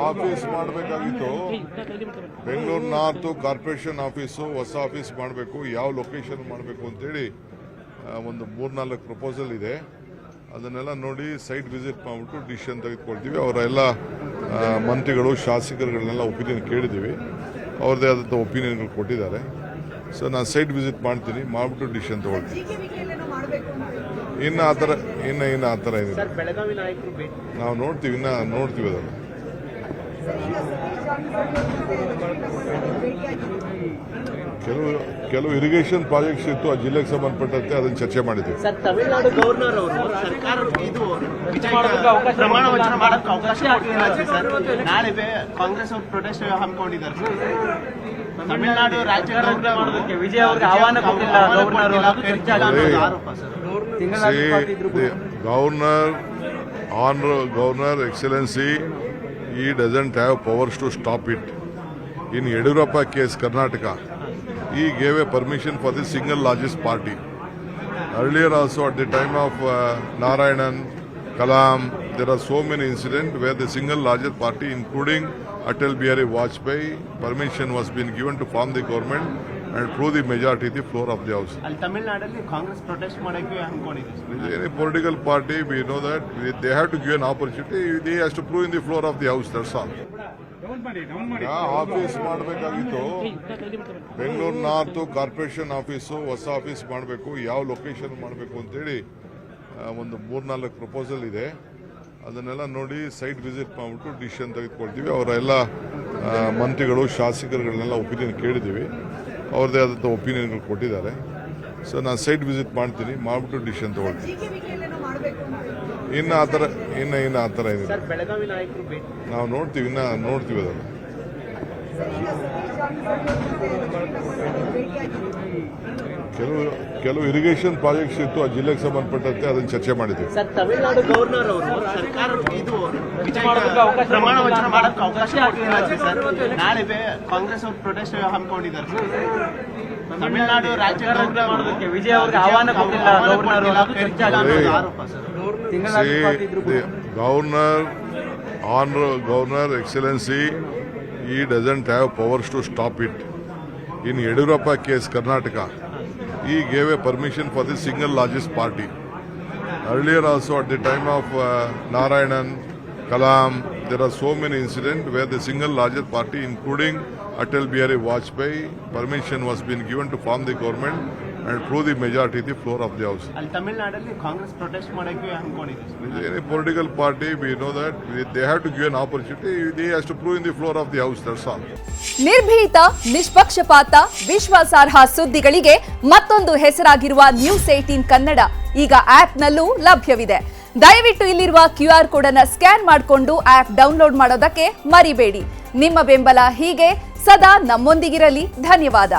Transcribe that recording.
Office ಮಾಡಬೇಕಾಗಿತ್ತು. Bengaluru north corporation office ಹೊಸ office ಮಾಡಬೇಕು, ಯಾವ ಲೊಕೇಶನ್ ಮಾಡಬೇಕು ಅಂತೇಳಿ ಒಂದು 3-4 ಪ್ರಪೋಸಲ್ ಇದೆ. ಅದನ್ನೆಲ್ಲ ನೋಡಿ ಸೈಟ್ ವಿಸಿಟ್ ಮಾಡಿಬಿಟ್ಟು ಡಿಸಿಷನ್ ತೆಗೆದುಕೊಳ್ತೀವಿ. ಅವರೆಲ್ಲ ಮಂತ್ರಿಗಳು ಶಾಸಕರುಗಳನ್ನೆಲ್ಲ ಒಪಿನಿಯನ್ ಕೇಳಿದ್ದೀವಿ, ಅವ್ರದ್ದೇ ಆದಂಥ ಒಪಿನಿಯನ್ಗಳು ಕೊಟ್ಟಿದ್ದಾರೆ. ಸೊ ನಾನು ಸೈಟ್ ವಿಸಿಟ್ ಮಾಡ್ತೀನಿ, ಮಾಡಿಬಿಟ್ಟು ಡಿಸಿಷನ್ ತಗೊಳ್ತೀನಿ. ಇನ್ನು ಆ ಥರ ಏನಿಲ್ಲ, ನಾವು ನೋಡ್ತೀವಿ ಅದನ್ನು. ಕೆಲವು ಇರಿಗೇಷನ್ ಪ್ರಾಜೆಕ್ಟ್ಸ್ ಇತ್ತು, ಆ ಜಿಲ್ಲೆಗೆ ಸಂಬಂಧಪಟ್ಟಂತೆ ಅದನ್ನು ಚರ್ಚೆ ಮಾಡಿದ್ದೀವಿ. ತಮಿಳುನಾಡು ಗವರ್ನರ್ ಅವರು ಸರ್ಕಾರ ಇದು ಪ್ರಮಾಣ ವಚನ ಮಾಡಕ್ಕೆ ಅವಕಾಶ ಕೊಟ್ಟಿಲ್ಲ ಸರ್. ನಾಳೆ ಕಾಂಗ್ರೆಸ್ ಅವರು ಪ್ರೊಟೆಸ್ಟ್ ಹಮ್ಮಿಕೊಂಡಿದ್ದಾರೆ. ತಮಿಳುನಾಡು ರಾಜ್ಯ ವಿಜಯ್ ಅವರಿಗೆ ಆಹ್ವಾನ ಕೊಟ್ಟಿಲ್ಲ ಆರೋಪ sir. Governor Excellency, he doesn't have powers to stop it. In Yediyurappa case, Karnataka, he gave a permission for the single largest party. Earlier also, at the time of Narayanan, Kalam, there are so many incidents where the single largest party, including Atal Bihari Vajpayee, permission was being given to form the government and prove the majority the floor of the house. ಅಲ್ಲಿ ತಮಿಳುನಾಡಲ್ಲಿ Congress protest ಮಾಡಕ್ಕೆ ಅನ್ಕೊಂಡಿದೆ. Any political party, we know that they have to give an opportunity. They has to prove in the floor of the house. That's all. Office ಮಾಡಬೇಕಾಗಿತ್ತು. Bengaluru north corporation office ಹೊಸ office ಮಾಡಬೇಕು, ಯಾವ location ಮಾಡಬೇಕು ಅಂತೇಳಿ ಒಂದು 3-4 proposal ಇದೆ. ಅದನ್ನೆಲ್ಲ ನೋಡಿ ಸೈಟ್ ವಿಸಿಟ್ ಮಾಡಿಬಿಟ್ಟು ಡಿಸಿಷನ್ ತೆಗೆದುಕೊಳ್ತೀವಿ. ಅವರೆಲ್ಲ ಮಂತ್ರಿಗಳು ಶಾಸಕರುಗಳನ್ನೆಲ್ಲ ಒಪಿನಿಯನ್ ಕೇಳಿದ್ದೀವಿ, ಅವ್ರದ್ದೇ ಆದಂಥ ಒಪಿನಿಯನ್ಗಳು ಕೊಟ್ಟಿದ್ದಾರೆ. ಸೊ ನಾನು ಸೈಟ್ ವಿಸಿಟ್ ಮಾಡ್ತೀನಿ, ಮಾಡಿಬಿಟ್ಟು ಡಿಸಿಷನ್ ತಗೊಳ್ತೀನಿ. ಇನ್ನು ಆ ಥರ ಏನಿಲ್ಲ, ನಾವು ನೋಡ್ತೀವಿ ಅದನ್ನು. ಕೆಲವು ಇರಿಗೇಷನ್ ಪ್ರಾಜೆಕ್ಟ್ಸ್ ಇತ್ತು, ಆ ಜಿಲ್ಲೆಗೆ ಸಂಬಂಧಪಟ್ಟಂತೆ ಅದನ್ನು ಚರ್ಚೆ ಮಾಡಿದ್ದೀವಿ. ತಮಿಳುನಾಡು ಗವರ್ನರ್ ಅವರು ಸರ್ಕಾರ ಇದು ಪ್ರಮಾಣ ವಚನ ಮಾಡಕ್ಕೆ ಅವಕಾಶ ಕೊಟ್ಟಿಲ್ಲ ಸರ್. ನಾಳೆ ಕಾಂಗ್ರೆಸ್ ಅವರು ಪ್ರೊಟೆಸ್ಟ್ ಹಮ್ಮಿಕೊಂಡಿದ್ದಾರೆ. ತಮಿಳುನಾಡು ರಾಜ್ಯ ವಿಜಯ್ ಅವರಿಗೆ ಆಹ್ವಾನ ಕೊಟ್ಟಿಲ್ಲ ಆರೋಪ sir. Governor Excellency, he doesn't have powers to stop it. In Yediyurappa case, Karnataka, he gave a permission for the single largest party. Earlier also, at the time of Narayanan, Kalam, there are so many incidents where the single largest party, including Atal Bihari Vajpayee, permission was being given to form the government and prove the majority the floor of the house. ಅಲ್ಲಿ ತಮಿಳುನಾಡಲ್ಲಿ Congress protest ಮಾಡಕ್ಕೆ ಅನ್ಕೊಂಡಿದೆ. Any political party, we know that they have to give an opportunity. They has to prove in the floor of the house. That's all. ನಿರ್ಭೀತ, ನಿಷ್ಪಕ್ಷಪಾತ, ವಿಶ್ವಾಸಾರ್ಹ ಸುದ್ದಿಗಳಿಗೆ ಮತ್ತೊಂದು ಹೆಸರಾಗಿರುವ news 18 Kannada ಈಗ ಆಪ್ನಲ್ಲೂ ಲಭ್ಯವಿದೆ. ದಯವಿಟ್ಟು ಇಲ್ಲಿರುವ QR ಕೋಡ್ ಅನ್ನು ಸ್ಕ್ಯಾನ್ ಮಾಡಿಕೊಂಡು ಆಪ್ ಡೌನ್ಲೋಡ್ ಮಾಡೋದಕ್ಕೆ ಮರಿಬೇಡಿ. ನಿಮ್ಮ ಬೆಂಬಲ ಹೀಗೆ ಸದಾ ನಮ್ಮೊಂದಿಗಿರಲಿ. ಧನ್ಯವಾದ.